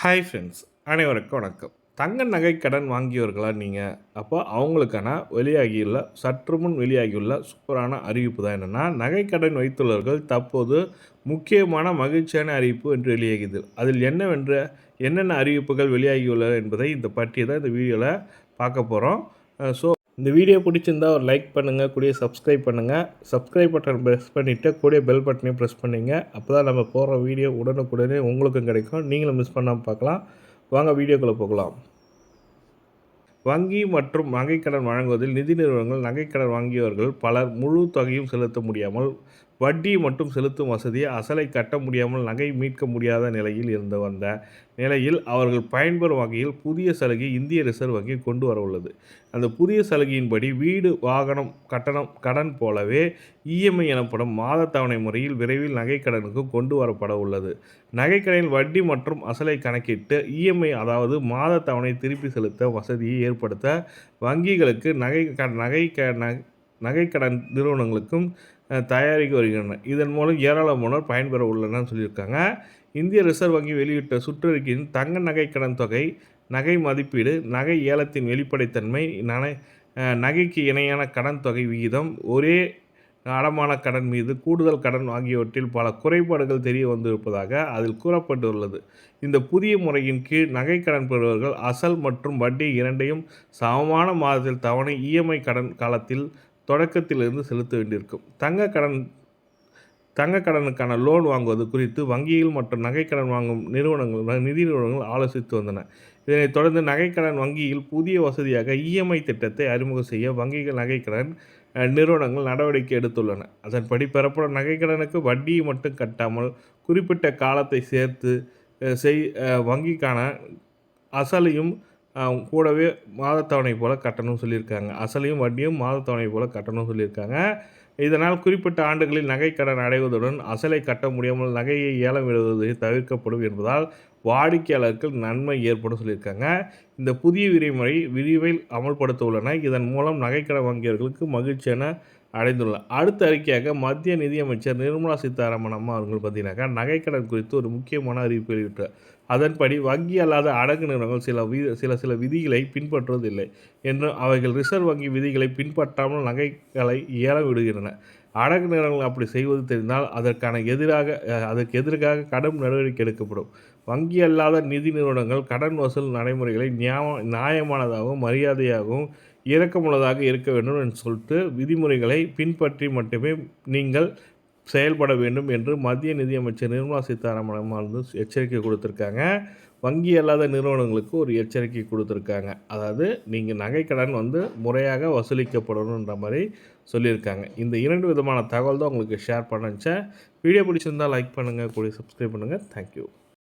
Hi friends, அனைவருக்கும் வணக்கம். தங்க நகை கடன் வாங்கியவர்களா நீங்கள்? அப்போ அவங்களுக்கான வெளியாகியுள்ள சற்று முன் வெளியாகியுள்ள சூப்பரான அறிவிப்பு தான் என்னென்னா, நகை கடன் வைத்துள்ளவர்கள் தற்போது முக்கியமான மகிழ்ச்சியான அறிவிப்பு என்று வெளியாகியது. அதில் என்னென்ன அறிவிப்புகள் வெளியாகியுள்ளன என்பதை இந்த பற்றி தான் இந்த வீடியோவில் பார்க்க போகிறோம். ஸோ இந்த வீடியோ பிடிச்சிருந்தா ஒரு லைக் பண்ணுங்கள், கூடிய சப்ஸ்கிரைப் பண்ணுங்கள். சப்ஸ்கிரைப் பட்டன் ப்ரெஸ் பண்ணிவிட்டு கூடிய பெல் பட்டனையும் ப்ரெஸ் பண்ணிங்க. அப்போ தான் நம்ம போடுற வீடியோ உடனுக்குடனே உங்களுக்கும் கிடைக்கும். நீங்களும் மிஸ் பண்ணாமல் பார்க்கலாம். வாங்க வீடியோக்குள்ளே போகலாம். வங்கி மற்றும் நகைக்கடன் வழங்குவதில் நிதி நிறுவனங்கள் நகைக்கடன் வாங்கியவர்கள் பலர் முழு தொகையும் செலுத்த முடியாமல் வட்டி மட்டும் செலுத்தும் வசதியை அசலை கட்ட முடியாமல் நகை மீட்க முடியாத நிலையில் இருந்து வந்த நிலையில் அவர்கள் பயன்பெறும் வகையில் புதிய சலுகை இந்திய ரிசர்வ் வங்கி கொண்டு வர உள்ளது. அந்த புதிய சலுகையின்படி வீடு வாகனம் கடன் போலவே இஎம்ஐ எனப்படும் மாத தவணை முறையில் விரைவில் நகைக்கடனுக்கு கொண்டு வரப்பட உள்ளது. நகைக்கடனில் வட்டி மற்றும் அசலை கணக்கிட்டு இஎம்ஐ அதாவது மாத தவணை திருப்பி செலுத்த வசதியை ஏற்படுத்த வங்கிகளுக்கு நகைக்கடன் நிறுவனங்களுக்கும் தயாரிக்க வருகின்றன. இதன் மூலம் ஏராளமானோர் பயன்பெற உள்ளனர்னு சொல்லியிருக்காங்க. இந்திய ரிசர்வ் வங்கி வெளியிட்ட சுற்றறிக்கையின் தங்க நகை கடன் தொகை, நகை மதிப்பீடு, நகை ஏலத்தின் வெளிப்படைத்தன்மை, நகைக்கு இணையான கடன் தொகை விகிதம், ஒரே அடமான கடன் மீது கூடுதல் கடன் ஆகியவற்றில் பல குறைபாடுகள் தெரிய வந்திருப்பதாக அதில் கூறப்பட்டுள்ளது. இந்த புதிய முறையின் கீழ் நகை கடன் பெறுபவர்கள் அசல் மற்றும் வட்டி இரண்டையும் சமமான மாதத்தில் தவணை இஎம்ஐ கடன் காலத்தில் தொடக்கத்திலிருந்து செலுத்த வேண்டியிருக்கும். தங்க கடனுக்கான லோன் வாங்குவது குறித்து வங்கிகள் மற்றும் நகைக்கடன் வாங்கும் நிதி நிறுவனங்கள் ஆலோசித்து வந்தன. இதனைத் தொடர்ந்து நகைக்கடன் வங்கியில் புதிய வசதியாக இஎம்ஐ திட்டத்தை அறிமுகம் செய்ய வங்கிகள் நகைக்கடன் நிறுவனங்கள் நடவடிக்கை எடுத்துள்ளன. அதன்படி பெறப்படும் நகைக்கடனுக்கு வட்டியை மட்டும் கட்டாமல் குறிப்பிட்ட காலத்தை சேர்த்து வங்கிக்கான அசலையும் கூடவே மாதத்தவணை போல் கட்டணும்னு சொல்லியிருக்காங்க. அசலையும் வட்டியும் மாதத்தவணை போல் கட்டணும்னு சொல்லியிருக்காங்க. இதனால் குறிப்பிட்ட ஆண்டுகளில் நகைக்கடன் அடைவதுடன் அசலை கட்ட முடியாமல் நகையை ஏலம் விடுவது தவிர்க்கப்படும் என்பதால் வாடிக்கையாளருக்கு நன்மை ஏற்படும் சொல்லியிருக்காங்க. இந்த புதிய விதிமுறை விரிவில் அமல்படுத்த உள்ளன. இதன் மூலம் நகைக்கடன் வங்கியவர்களுக்கு மகிழ்ச்சியான அடைந்துள்ளனர். அடுத்த அறிக்கையாக மத்திய நிதியமைச்சர் நிர்மலா சீதாராமன் அம்மா அவர்கள் பார்த்தீங்கன்னாக்கா நகைக்கடன் குறித்து ஒரு முக்கியமான அறிவிப்பு வெளியிட்டார். அதன்படி வங்கி அல்லாத அடகு நிறுவனங்கள் சில விதிகளை பின்பற்றுவதில்லை என்றும் அவைகள் ரிசர்வ் வங்கி விதிகளை பின்பற்றாமல் நகைகளை ஏலம் விடுகின்றன. அடகு நிறுவனங்கள் அப்படி செய்வது தெரிந்தால் அதற்கு எதிராக கடும் நடவடிக்கை எடுக்கப்படும். வங்கி அல்லாத நிதி நிறுவனங்கள் கடன் வசூல் நடைமுறைகளை நியாயமானதாகவும் மரியாதையாகவும் இரக்கமுள்ளதாக இருக்க வேண்டும் என்று சொல்லிட்டு விதிமுறைகளை பின்பற்றி மட்டுமே நீங்கள் செயல்பட வேண்டும் என்று மத்திய நிதியமைச்சர் நிர்மலா சீதாராமன் வந்து எச்சரிக்கை கொடுத்துருக்காங்க. வங்கி அல்லாத நிறுவனங்களுக்கு ஒரு எச்சரிக்கை கொடுத்துருக்காங்க. அதாவது நீங்கள் நகைக்கடன் முறையாக வசூலிக்கப்படணுன்ற மாதிரி சொல்லியிருக்காங்க. இந்த 2 விதமான தகவல் தான் உங்களுக்கு ஷேர் பண்ண நினச்சேன். வீடியோ பிடிச்சிருந்தால் லைக் பண்ணுங்கள், கூட சப்ஸ்கிரைப் பண்ணுங்கள். தேங்க்யூ.